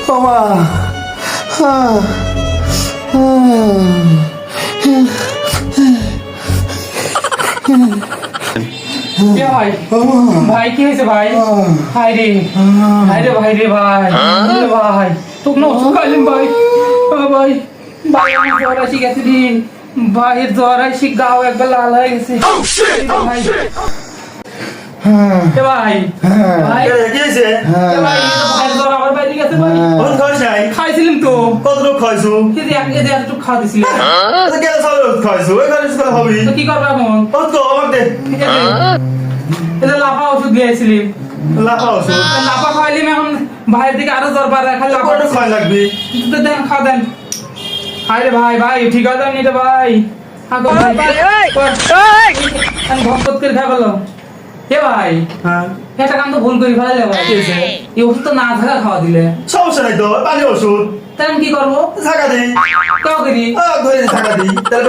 ওমা ভাই ভাই কি হয়েছে ভাই? হাই রে ভাই রে ভাই ভাই তোকে না ওষুধ খাইলাম ভাই। ভাই ভাই আমার জ্বর আসি গেছে রে ভাইয়ের জ্বর আসি গাও একবার লাল হয়ে গেছে ভাই। ভাই ভাই কি হয়েছে? ভাইয়ের জ্বর আমার বাইরে গেছে ভাই। কোন খাওয়াস নাই? খাইছিলাম তো কতটুকু খাইছো? একটু খাওয়া দিছিল কেন চালু খাইছো? ওই খাইছো কেন হবি? তো কি করবো এখন? কত কো আমাকে দে। এটা লাফা ওষুধ দিয়েছিলাম লাফা ওষুধ। লাফা খাওয়াইলাম এখন ভাইয়ের দিকে আরো জ্বর বাড়া খালি লাফা কত খাই লাগবে? দেন খাওয়া দেন। হাই রে ভাই ভাই ঠিক আছে নি রে ভাই ভক্ত করে খাই বলো হে ভাই হ্যাঁ একটা কাম তো ভুল করে ফেলালে ভাই এই ওষুধ তো না থাকা খাওয়া দিলে সমস্যা নাই তো, পানি ওষুধ তাই আমি কি করবো থাকা দিই। কাউ করি ঘরে থাকা দিই তাহলে